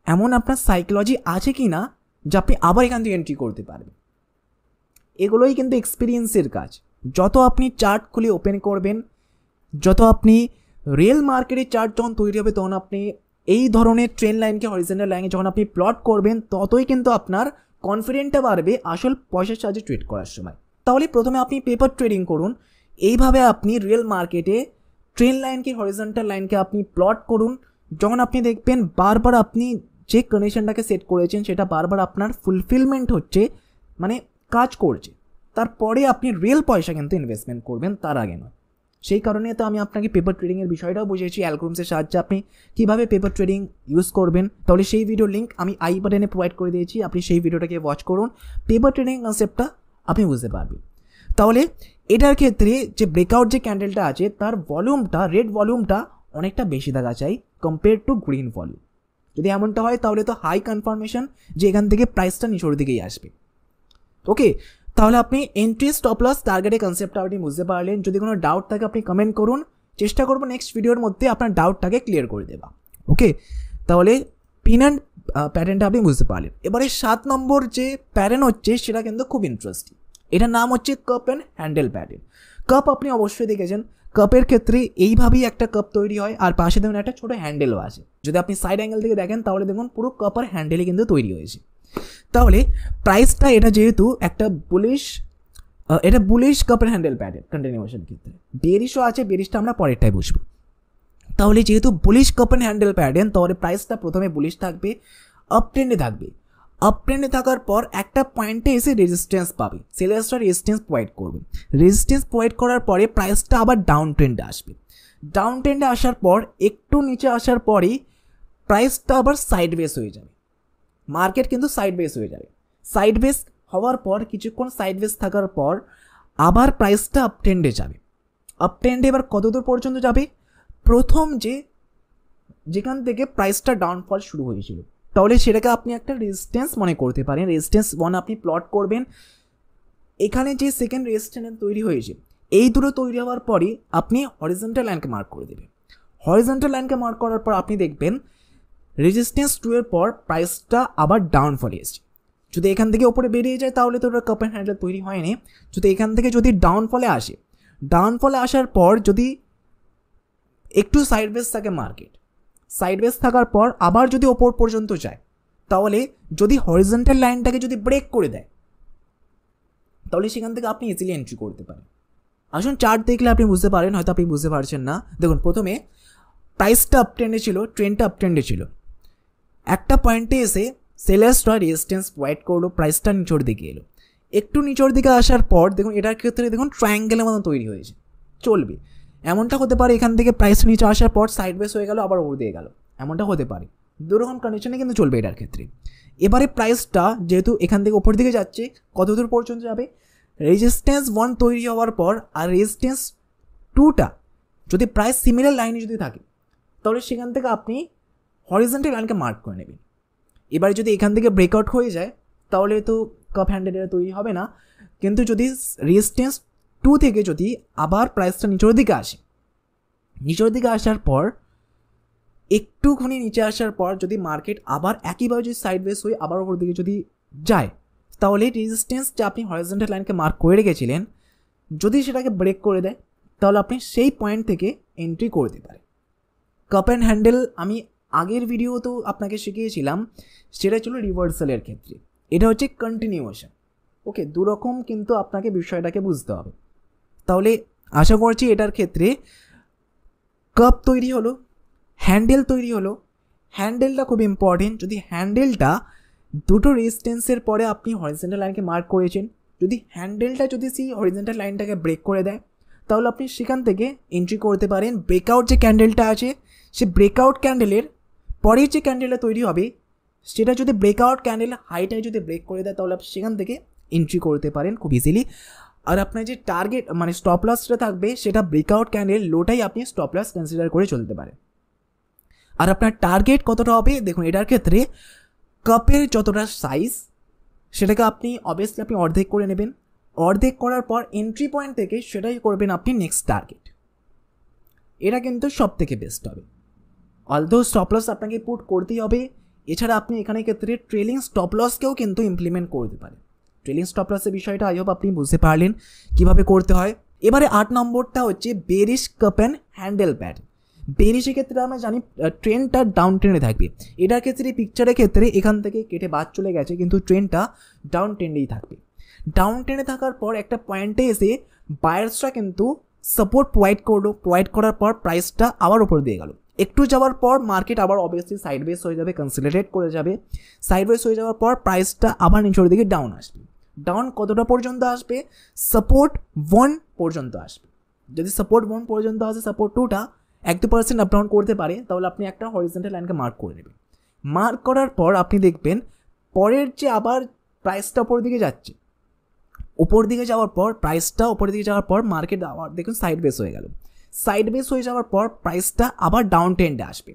এমন আপনার সাইকোলজি আছে কি না যে আপনি আবার এখান থেকে এন্ট্রি করতে পারবেন। এগুলোই কিন্তু এক্সপিরিয়েন্সের কাজ। যত আপনি চার্ট খুলে ওপেন করবেন, যত আপনি রিয়েল মার্কেটের চার্ট যখন তৈরি হবে, তখন আপনি এই ধরনের ট্রেন্ড লাইনকে হরিজন্টাল লাইনে যখন আপনি প্লট করবেন, ততই কিন্তু আপনার কনফিডেন্টটা বাড়বে আসল পয়সার সাহায্যে ট্রেড করার সময়। তাহলে প্রথমে আপনি পেপার ট্রেডিং করুন, এইভাবে আপনি রিয়েল মার্কেটে ট্রেন্ড লাইনকে হরিজন্টাল লাইনকে আপনি প্লট করুন। যখন আপনি দেখবেন বারবার আপনি যে কন্ডিশনটাকে সেট করেছেন সেটা বারবার আপনার ফুলফিলমেন্ট হচ্ছে, মানে কাজ করছে, তারপরে আপনি রিয়েল পয়সা কিন্তু ইনভেস্টমেন্ট করবেন, তার আগে নয়। সেই কারণে তো আমি আপনাকে পেপার ট্রেডিংয়ের বিষয়টাও বুঝিয়েছি, অ্যালগোরিদমের সাহায্যে আপনি কীভাবে পেপার ট্রেডিং ইউজ করবেন। তাহলে সেই ভিডিও লিঙ্ক আমি আই বাটনে প্রোভাইড করে দিয়েছি, আপনি সেই ভিডিওটাকে ওয়াচ করুন, পেপার ট্রেডিং কনসেপ্টটা আপনি বুঝতে পারবেন। তাহলে এটার ক্ষেত্রে যে ব্রেকআউট যে ক্যান্ডেলটা আছে তার ভলিউমটা, রেড ভলিউমটা অনেকটা বেশি থাকা চাই কম্পেয়ার টু গ্রিন ভলিউম। যদি এমনটা হয় তাহলে তো হাই কনফার্মেশন যে এখান থেকে প্রাইসটা নিচের দিকেই আসবে। ওকে, তাহলে আপনি এন্ট্রি, স্টপ লস, টার্গেটের কনসেপ্টটা আপনি বুঝতে পারলেন। যদি কোনো ডাউট থাকে আপনি কমেন্ট করুন, চেষ্টা করবো নেক্সট ভিডিওর মধ্যে আপনার ডাউটটাকে ক্লিয়ার করে দেওয়া। ওকে, তাহলে পিন অ্যান্ড প্যাটার্নটা আপনি বুঝতে পারলেন। এবারে 7 নম্বর যে প্যাটার্ন হচ্ছে সেটা কিন্তু খুব ইন্টারেস্টিং। এটার নাম হচ্ছে cup and handle pattern. Cup আপনি অবশ্যই দেখেছেন, কাপের ক্ষেত্রে এইভাবেই একটা কাপ তৈরি হয় আর পাশে দেখুন একটা ছোটো হ্যান্ডেলও আছে। যদি আপনি সাইড অ্যাঙ্গেল থেকে দেখেন তাহলে দেখুন পুরো কাপ আর হ্যান্ডেলই কিন্তু তৈরি হয়েছে। তাহলে প্রাইসটা এটা যেহেতু একটা bullish cup and handle pattern continuation ক্ষেত্রে, বেরিশও আছে, বেরিশটা আমরা পরেরটাই বুঝবো। তাহলে যেহেতু bullish cup and handle pattern, তাহলে প্রাইসটা প্রথমে বুলিশ থাকবে, আপ ট্রেন্ডে থাকবে। আপ ট্রেন্ডে থাকার পর একটা পয়েন্টে এসে রেজিস্ট্যান্স পাবে, সেলার্সরা রেজিস্ট্যান্স প্রোভাইড করবে। রেজিস্ট্যান্স প্রোভাইড করার পরে প্রাইসটা আবার ডাউন ট্রেন্ডে আসবে। ডাউন ট্রেন্ডে আসার পর একটু নিচে আসার পরেই প্রাইসটা আবার সাইড বেস হয়ে যাবে। মার্কেট কিন্তু সাইড বেস হয়ে যাবে। সাইড বেস হওয়ার পর কিছুক্ষণ সাইড বেস থাকার পর আবার প্রাইসটা আপ ট্রেন্ডে যাবে। আপ ট্রেন্ডে এবার কতদূর পর্যন্ত যাবে? প্রথম যেখান থেকে প্রাইসটা ডাউনফল শুরু হয়েছিল, তাহলে সেটাকে আপনি একটা রেজিস্ট্যান্স মনে করতে পারেন। রেজিস্ট্যান্স 1 আপনি প্লট করবেন। এখানে যে সেকেন্ড রেজিস্ট্যান্স তৈরি হয়েছে, এই দুটো তৈরি হওয়ার পরই আপনি হরিজন্টাল লাইনকে মার্ক করে দেবেন। হরিজন্টাল লাইনকে মার্ক করার পর আপনি দেখবেন রেজিস্ট্যান্স 2 এর পর প্রাইসটা আবার ডাউনফলে এসছে। যদি এখান থেকে ওপরে বেরিয়ে যায় তাহলে তো ওটা কাপ অ্যান্ড হ্যান্ডেল তৈরি হয়নি। যদি এখান থেকে যদি ডাউনফলে আসে, ডাউনফলে আসার পর যদি একটু সাইড বেস থাকে মার্কেট, সাইড বেস থাকার পর আবার যদি ওপর পর্যন্ত যায়, তাহলে যদি হরিজন্টাল লাইনটাকে যদি ব্রেক করে দেয়, তাহলে সেখান থেকে আপনি ইজিলি এন্ট্রি করতে পারেন। আসুন চার্ট দেখলে আপনি বুঝতে পারেন, হয়তো আপনি বুঝতে পারছেন না। দেখুন, প্রথমে প্রাইসটা আপ ট্রেন্ডে ছিল, ট্রেন্ডটা আপ ট্রেন্ডে ছিল। একটা পয়েন্টে এসে সেলার্সরা রেজিস্ট্যান্স প্রোভাইড করলো, প্রাইসটা নিচের দিকে এলো। একটু নিচের দিকে আসার পর দেখুন এটার ক্ষেত্রে দেখুন ট্রায়াঙ্গেলের মতো তৈরি হয়েছে, চলবে। এমনটা হতে পারে এখান থেকে প্রাইস নিচে আসার পর সাইড বেস হয়ে গেল, আবার ওপর দিয়ে গেল, এমনটা হতে পারে। দুরকম কন্ডিশনে কিন্তু চলবে এটার ক্ষেত্রে। এবারে প্রাইসটা যেহেতু এখান থেকে ওপর দিকে যাচ্ছে, কত দূর পর্যন্ত যাবে? রেজিস্ট্যান্স 1 তৈরি হওয়ার পর আর রেজিস্ট্যান্স 2টা যদি প্রাইস সিমিলার লাইনে যদি থাকে, তাহলে সেখান থেকে আপনি হরিজন্টাল লাইনকে মার্ক করে নেবেন। এবারে যদি এখান থেকে ব্রেকআউট হয়ে যায়, তাহলে তো কাপ হ্যান্ডেল তৈরি হবে না। কিন্তু যদি রেজিস্ট্যান্স 2 থেকে যদি আবার প্রাইসটা নিচের দিকে আসে, নিচের দিকে আসার পর একটুখানি নিচে আসার পর যদি মার্কেট আবার একইভাবে যদি সাইড বেস হয়ে আবার ওপর দিকে যদি যায়, তাহলে রেজিস্ট্যান্স যে আপনি হরিজন্টাল লাইনকে মার্ক করে রেখেছিলেন, যদি সেটাকে ব্রেক করে দেয়, তাহলে আপনি সেই পয়েন্ট থেকে এন্ট্রি করতে পারেন। কাপ অ্যান্ড হ্যান্ডেল আমি আগের ভিডিওতেও আপনাকে শিখিয়েছিলাম, সেটা ছিল রিভার্সালের ক্ষেত্রে। এটা হচ্ছে কন্টিনিউয়েশন। ওকে, দুরকম কিন্তু আপনাকে বিষয়টাকে বুঝতে হবে। তাহলে আশা করছি এটার ক্ষেত্রে কাপ তৈরি হলো, হ্যান্ডেল তৈরি হলো। হ্যান্ডেলটা খুব ইম্পর্টেন্ট। যদি হ্যান্ডেলটা দুটো রেজিস্ট্যান্সের পরে আপনি হরিজন্টাল লাইনকে মার্ক করেছেন, যদি হ্যান্ডেলটা যদি সেই হরিজন্টাল লাইনটাকে ব্রেক করে দেয়, তাহলে আপনি সেখান থেকে এন্ট্রি করতে পারেন। ব্রেকআউট যে ক্যান্ডেলটা আছে, সে ব্রেকআউট ক্যান্ডেলের পরের যে ক্যান্ডেলটা তৈরি হবে, সেটা যদি ব্রেকআউট ক্যান্ডেল হাইটাই যদি ব্রেক করে দেয়, তাহলে আপনি সেখান থেকে এন্ট্রি করতে পারেন খুব ইজিলি। আর আপনার যে টার্গেট মানে স্টপ লসটা থাকবে, সেটা ব্রেকআউট ক্যান্ডেল লোটাই আপনি স্টপ লস কনসিডার করে চলতে পারেন। আর আপনার টার্গেট কতটা হবে? দেখুন, এটার ক্ষেত্রে কাপের যতটা সাইজ, সেটাকে আপনি অবভিয়াসলি আপনি অর্ধেক করে নেবেন। অর্ধেক করার পর এন্ট্রি পয়েন্ট থেকে সেটাই করবেন আপনি নেক্সট টার্গেট। এটা কিন্তু সব থেকে বেস্ট হবে। অলদো স্টপ লস আপনাকে পুট করতেই হবে। এছাড়া আপনি এখানে ক্ষেত্রে ট্রেলিং স্টপ লসকেও কিন্তু ইমপ্লিমেন্ট করতে পারেন। ট্রেলিং স্টপ লসের বিষয়টা আই হোপ আপনি বুঝতে পারলেন কীভাবে করতে হয়। এবারে 8 নম্বরটা হচ্ছে bearish cup and handle pattern. বেরিশের ক্ষেত্রে আমরা জানি ট্রেনটা ডাউন ট্রেন্ডে থাকবে। এটার ক্ষেত্রে পিকচারের ক্ষেত্রে এখান থেকে কেটে বাদ চলে গেছে, কিন্তু ট্রেনটা ডাউন ট্রেন্ডেই থাকবে। ডাউন ট্রেন্ডে থাকার পর একটা পয়েন্টে এসে বায়ার্সরা কিন্তু সাপোর্ট প্রোভাইড করলো। প্রোভাইড করার পর প্রাইসটা আবার উপর দিয়ে গেল। একটু যাওয়ার পর মার্কেট আবার অবভিয়াসলি সাইড বেস হয়ে যাবে, কনসলিডেট করে যাবে। সাইড বেস হয়ে যাওয়ার পর প্রাইসটা আবার নিচের দিকে ডাউন আসবে। ডাউন কতটা পর্যন্ত আসবে? সাপোর্ট 1 পর্যন্ত আসবে। যদি সাপোর্ট 1 পর্যন্ত আসে, সাপোর্ট 2টা 1-2% আপ ডাউন করতে পারে, তাহলে আপনি একটা হরিজন্টাল লাইনকে মার্ক করে নেবেন। মার্ক করার পর আপনি দেখবেন পরের যে আবার প্রাইসটা উপর দিকে যাচ্ছে, উপর দিকে যাওয়ার পর প্রাইসটা উপর দিকে যাওয়ার পর মার্কেট আবার দেখুন সাইড বেস হয়ে গেল। সাইড বেস হয়ে যাওয়ার পর প্রাইসটা আবার ডাউন ট্রেন্ডে আসবে।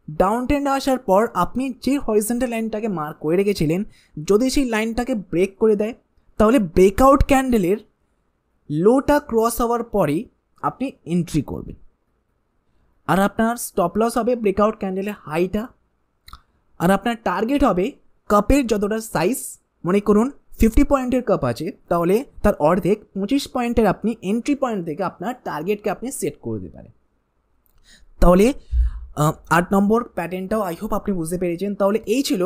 ডাউন ট্রেন্ডে আসার পর আপনি যে হরিজন্টাল লাইনটাকে মার্ক করে রেখেছিলেন, যদি সেই লাইনটাকে ব্রেক করে দেয়, তাহলে ব্রেকআউট ক্যান্ডেলের লোটা ক্রস হওয়ার পরেই আপনি এন্ট্রি করবেন। আর আপনার স্টপ লস হবে ব্রেকআউট ক্যান্ডেলের হাইটা। আর আপনার টার্গেট হবে কাপের যতটা সাইজ, মনে করুন 50 পয়েন্টের কাপ আছে, তাহলে তার অর্ধেক 25 পয়েন্টের আপনি এন্ট্রি পয়েন্ট থেকে আপনার টার্গেটকে আপনি সেট করে দিতে পারেন। তাহলে 8 নম্বর প্যাটার্নটাও আই হোপ আপনি বুঝতে পেরেছেন। তাহলে এই ছিল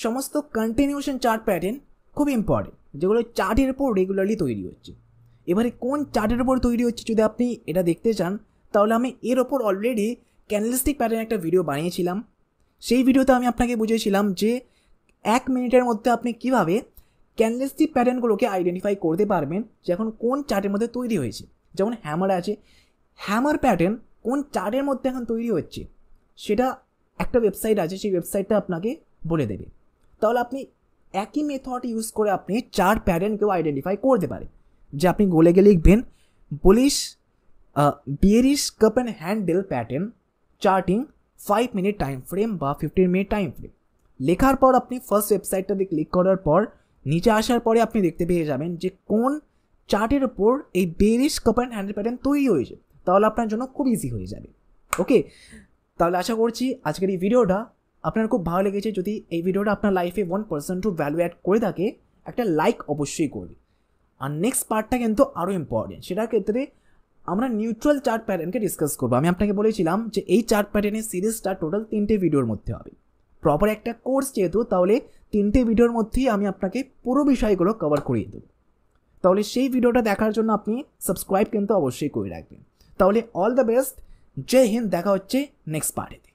সমস্ত কন্টিনিউশন চার্ট প্যাটার্ন, খুব ইম্পর্টেন্ট, যেগুলো চার্টের উপর রেগুলারলি তৈরি হচ্ছে। এবারে কোন চার্টের উপর তৈরি হচ্ছে যদি আপনি এটা দেখতে চান, তাহলে আমি এর ওপর অলরেডি ক্যান্ডেলস্টিক প্যাটার্ন একটা ভিডিও বানিয়েছিলাম। সেই ভিডিওতে আমি আপনাকে বুঝিয়েছিলাম যে 1 মিনিটের মধ্যে আপনি কীভাবে ক্যান্ডেলস্টিক প্যাটার্নগুলোকে আইডেন্টিফাই করতে পারবেন যে এখন কোন চার্টের মধ্যে তৈরি হয়েছে। যেমন হ্যামার আছে, হ্যামার প্যাটার্ন কোন চার্টের মধ্যে এখন তৈরি হচ্ছে সেটা একটা ওয়েবসাইট আছে, সেই ওয়েবসাইটটা আপনাকে বলে দেবে। তাহলে আপনি একই মেথড ইউজ করে আপনি চার্ট প্যাটার্নকেও আইডেন্টিফাই করতে পারেন। যে আপনি গোলে গিয়ে লিখবেন bullish bearish cup and handle pattern charting 5 minute time frame বা 15 মিনিট টাইম ফ্রেম। লেখার পর আপনি ফার্স্ট ওয়েবসাইটটাতে ক্লিক করার পর নিচে আসার পরে আপনি দেখতে পেয়ে যাবেন যে কোন চার্টের ওপর এই bearish cup and handle pattern তৈরি হয়েছে। তাহলে আপনার জন্য খুব ইজি হয়ে যাবে। ওকে, তাহলে আশা করছি আজকের এই ভিডিওটা আপনার খুব ভালো লেগেছে। যদি এই ভিডিওটা আপনার লাইফে 1% টু ভ্যালু অ্যাড করে থাকে একটা লাইক অবশ্যই করবে। আর নেক্সট পার্টটা কিন্তু আরও ইম্পর্টেন্ট, সেটার ক্ষেত্রে আমরা নিউট্রাল চার্ট প্যাটার্নকে ডিসকাস করবো। আমি আপনাকে বলেছিলাম যে এই চার্ট প্যাটার্নের সিরিজটা টোটাল 3টে ভিডিওর মধ্যে হবে। প্রপার একটা কোর্স যেহেতু, তাহলে 3টে ভিডিওর মধ্যেই আমি আপনাকে পুরো বিষয়গুলো কভার করিয়ে দেবো। তাহলে সেই ভিডিওটা দেখার জন্য আপনি সাবস্ক্রাইব কিন্তু অবশ্যই করে রাখবেন। তাহলে অল দ্য বেস্ট, জয় হিন্দ, দেখা হচ্ছে নেক্সট পার্টে।